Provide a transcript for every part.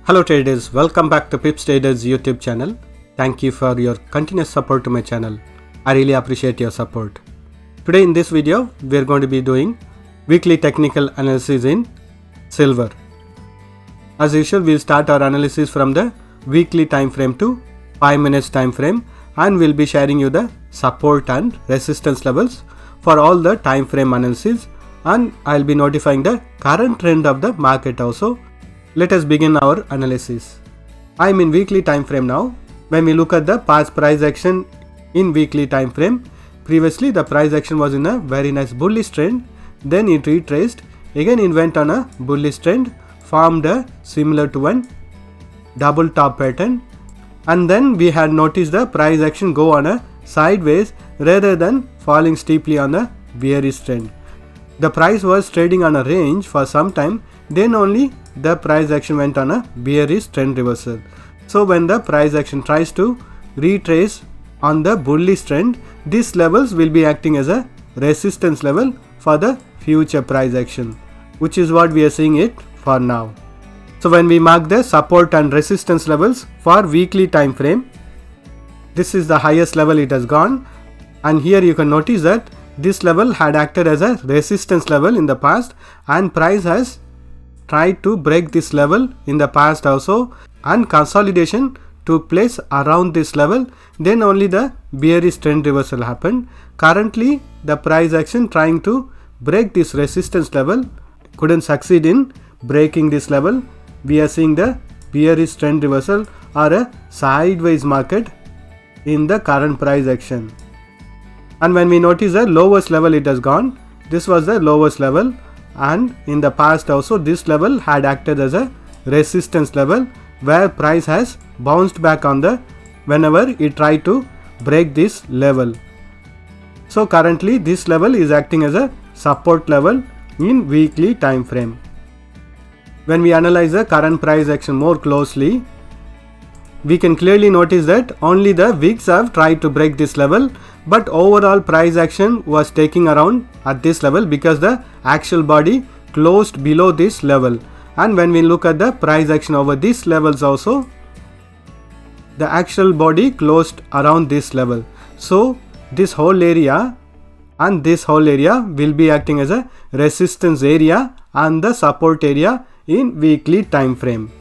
Hello traders, welcome back to Pips Traders YouTube channel. Thank you for your continuous support to my channel. I really appreciate your support. Today in this video, we are going to be doing weekly technical analysis in silver. As usual, we'll start our analysis from the weekly time frame to 5 minutes time frame, and we'll be sharing you the support and resistance levels for all the time frame analysis, and I'll be notifying the current trend of the market also. Let us begin our analysis. I am in weekly time frame now. When we look at the past price action in weekly time frame, previously the price action was in a very nice bullish trend, then it retraced, again it went on a bullish trend, formed a similar to one double top pattern, and then we had noticed the price action go on a sideways rather than falling steeply on a bearish trend. The price was trading on a range for some time, then only the price action went on a bearish trend reversal. So when the price action tries to retrace on the bullish trend, these levels will be acting as a resistance level for the future price action, which is what we are seeing it for now. So when we mark the support and resistance levels for weekly time frame, this is the highest level it has gone, and here you can notice that this level had acted as a resistance level in the past, and price has tried to break this level in the past also, and consolidation took place around this level, then only the bearish trend reversal happened. Currently the price action trying to break this resistance level couldn't succeed in breaking this level. We are seeing the bearish trend reversal or a sideways market in the current price action. And when we notice the lowest level it has gone, this was the lowest level, and in the past also this level had acted as a resistance level where price has bounced back on the whenever it tried to break this level. So currently this level is acting as a support level in weekly time frame. When we analyze the current price action more closely, we can clearly notice that only the wicks have tried to break this level, but overall price action was taking around at this level because the actual body closed below this level. And when we look at the price action over these levels also, the actual body closed around this level. So this whole area and this whole area will be acting as a resistance area and the support area in weekly time frame.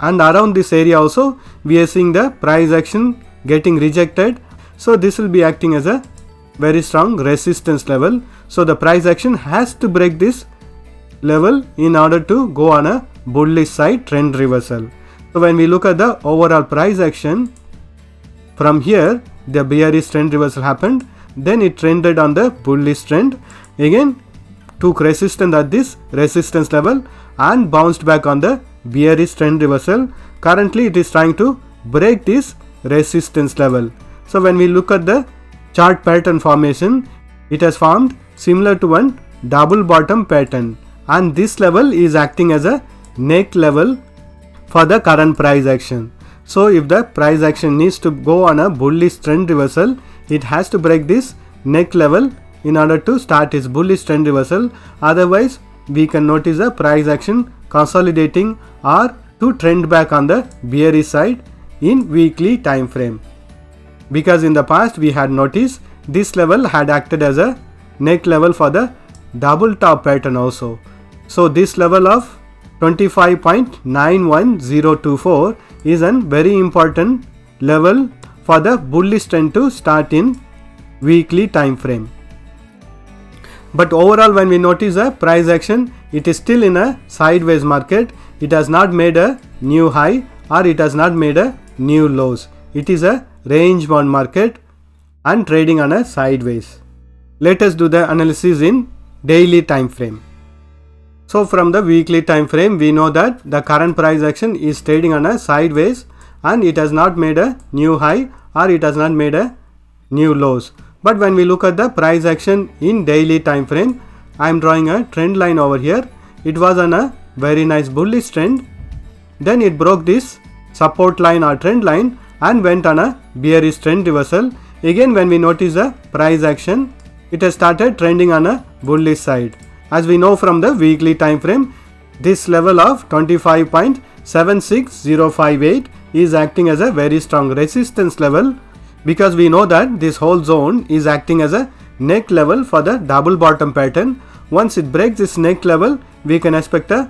And around this area also we are seeing the price action getting rejected, so this will be acting as a very strong resistance level. So the price action has to break this level in order to go on a bullish side trend reversal. So when we look at the overall price action, from here the bearish trend reversal happened, then it trended on the bullish trend, again took resistance at this resistance level and bounced back on the bearish trend reversal. Currently it is trying to break this resistance level. So when we look at the chart pattern formation, it has formed similar to one double bottom pattern, and this level is acting as a neck level for the current price action. So if the price action needs to go on a bullish trend reversal, it has to break this neck level in order to start its bullish trend reversal. Otherwise we can notice the price action consolidating or to trend back on the bearish side in weekly time frame, because in the past we had noticed this level had acted as a neck level for the double top pattern also. So this level of 25.91024 is a very important level for the bullish trend to start in weekly time frame. But overall when we notice a price action, it is still in a sideways market. It has not made a new high or it has not made a new lows. It is a range bound market and trading on a sideways. Let us do the analysis in daily time frame. So from the weekly time frame, we know that the current price action is trading on a sideways and it has not made a new high or it has not made a new lows. But when we look at the price action in daily time frame, I am drawing a trend line over here. It was on a very nice bullish trend, then it broke this support line or trend line and went on a bearish trend reversal. Again when we notice the price action, it has started trending on a bullish side. As we know from the weekly time frame, this level of 25.9 76058 is acting as a very strong resistance level, because we know that this whole zone is acting as a neck level for the double bottom pattern. Once it breaks this neck level, we can expect a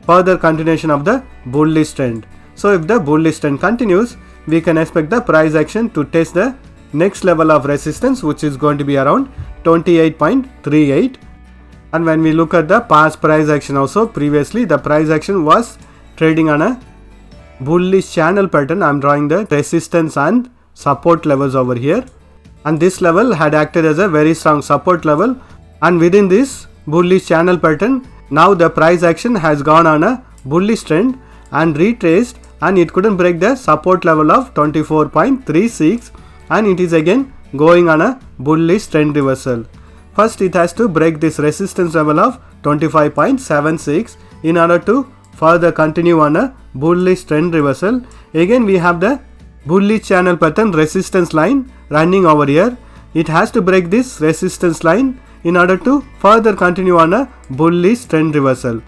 further continuation of the bullish trend. So if the bullish trend continues, we can expect the price action to test the next level of resistance, which is going to be around 28.38. and when we look at the past price action also, previously the price action was trading on a bullish channel pattern. I am drawing the resistance and support levels over here, and this level had acted as a very strong support level, and within this bullish channel pattern, now the price action has gone on a bullish trend and retraced, and it couldn't break the support level of 24.36, and it is again going on a bullish trend reversal. First it has to break this resistance level of 25.76 in order to further continue on a bullish trend reversal. Again we have the bullish channel pattern resistance line running over here. It has to break this resistance line in order to further continue on a bullish trend reversal.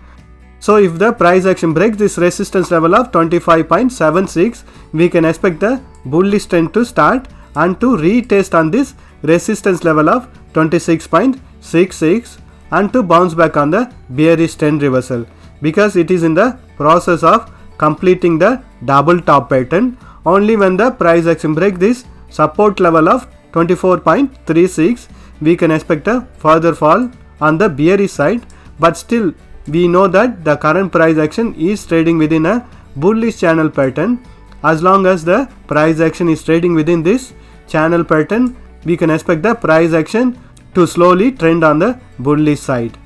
So if the price action breaks this resistance level of 25.76, we can expect the bullish trend to start and to retest on this resistance level of 26.66 and to bounce back on the bearish trend reversal, because it is in the process of completing the double top pattern. Only when the price action breaks this support level of 24.36, we can expect a further fall on the bearish side, but still we know that the current price action is trading within a bullish channel pattern. As long as the price action is trading within this channel pattern, we can expect the price action to slowly trend on the bullish side.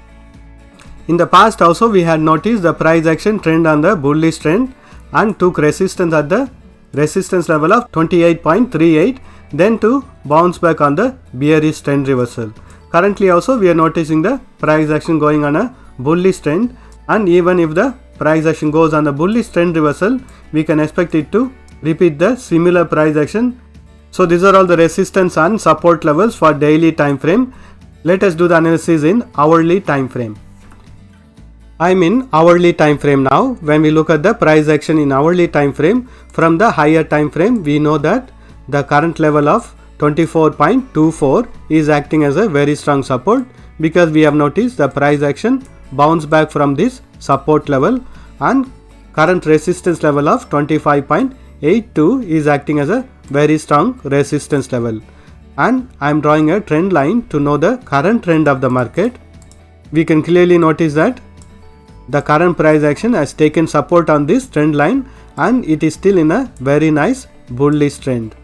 In the past also we had noticed the price action trend on the bullish trend and took resistance at the resistance level of 28.38, then to bounce back on the bearish trend reversal. Currently also we are noticing the price action going on a bullish trend, and even if the price action goes on the bullish trend reversal, we can expect it to repeat the similar price action. So these are all the resistance and support levels for daily time frame. Let us do the analysis in hourly time frame. I am in hourly time frame now. When we look at the price action in hourly time frame, from the higher time frame, we know that the current level of 24.24 is acting as a very strong support, because we have noticed the price action bounce back from this support level, and current resistance level of 25.82 is acting as a very strong resistance level. And I am drawing a trend line to know the current trend of the market. We can clearly notice that the current price action has taken support on this trend line, and it is still in a very nice bullish trend.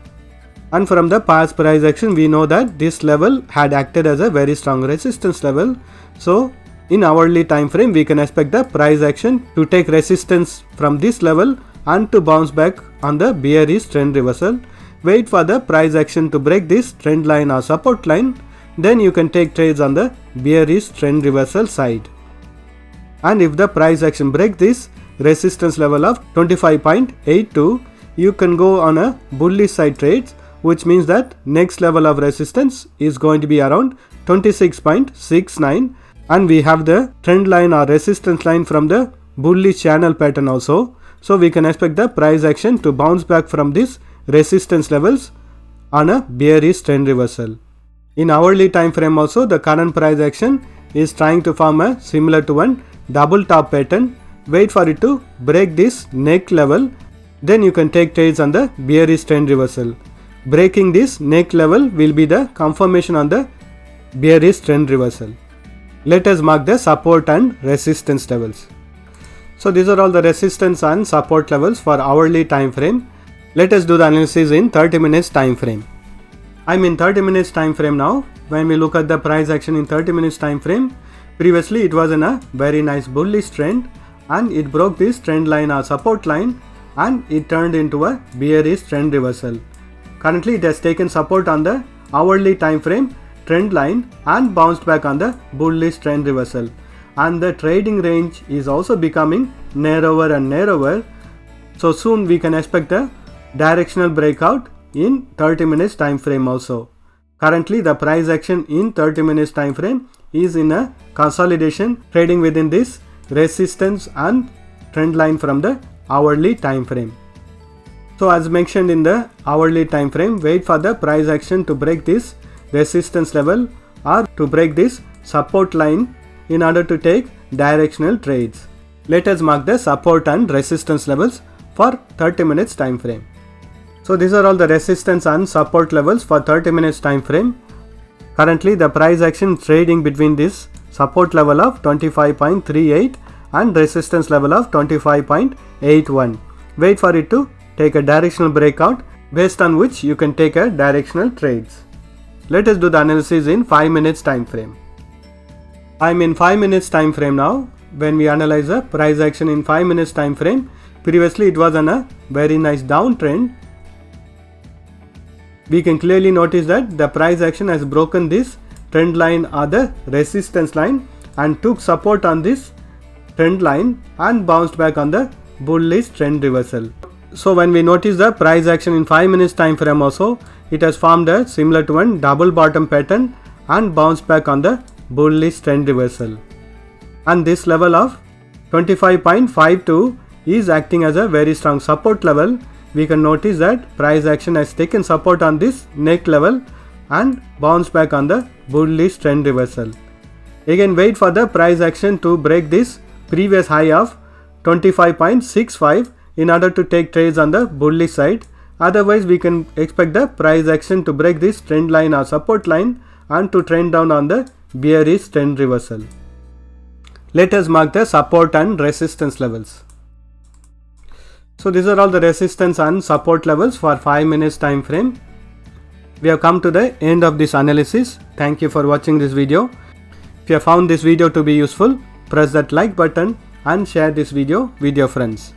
And from the past price action, we know that this level had acted as a very strong resistance level. So in hourly time frame, we can expect the price action to take resistance from this level and to bounce back on the bearish trend reversal. Wait for the price action to break this trend line or support line, then you can take trades on the bearish trend reversal side. And if the price action breaks this resistance level of 25.82, you can go on a bullish side trades, which means that next level of resistance is going to be around 26.69, and we have the trend line or resistance line from the bullish channel pattern also. So we can expect the price action to bounce back from this resistance levels on a bearish trend reversal. In hourly time frame also, the current price action is trying to form a similar to one double top pattern. Wait for it to break this neck level, then you can take trades on the bearish trend reversal. Breaking this neck level will be the confirmation on the bearish trend reversal. Let us mark the support and resistance levels. So these are all the resistance and support levels for hourly time frame. Let us do the analysis in 30 minutes time frame. I am in 30 minutes time frame now. When we look at the price action in 30 minutes time frame, previously it was in a very nice bullish trend, and it broke this trend line or support line, and it turned into a bearish trend reversal. Currently it has taken support on the hourly time frame trend line and bounced back on the bullish trend reversal, and the trading range is also becoming narrower and narrower. So soon we can expect a directional breakout in 30 minutes time frame also. Currently the price action in 30 minutes time frame is in a consolidation, trading within this resistance and trend line from the hourly time frame. So as mentioned in the hourly time frame, wait for the price action to break this resistance level or to break this support line in order to take directional trades. Let us mark the support and resistance levels for 30 minutes time frame. So these are all the resistance and support levels for 30 minutes time frame. Currently the price action trading between this support level of 25.38 and resistance level of 25.81. Wait for it to take a directional breakout based on which you can take a directional trades. Let us do the analysis in 5 minutes time frame. I am in 5 minutes time frame now. When we analyze the price action in 5 minutes time frame, previously it was on a very nice downtrend. We can clearly notice that the price action has broken this trend line or the resistance line and took support on this trend line and bounced back on the bullish trend reversal. So when we notice the price action in 5 minutes time frame also, it has formed a similar to one double bottom pattern and bounced back on the bullish trend reversal. And this level of 25.52 is acting as a very strong support level. We can notice that price action has taken support on this neck level and bounced back on the bullish trend reversal. Again, wait for the price action to break this previous high of 25.65 in order to take trades on the bullish side. Otherwise, we can expect the price action to break this trend line or support line and to trend down on the bearish trend reversal. Let us mark the support and resistance levels. So these are all the resistance and support levels for 5 minutes time frame. We have come to the end of this analysis. Thank you for watching this video. If you have found this video to be useful, press that like button and share this video with your friends.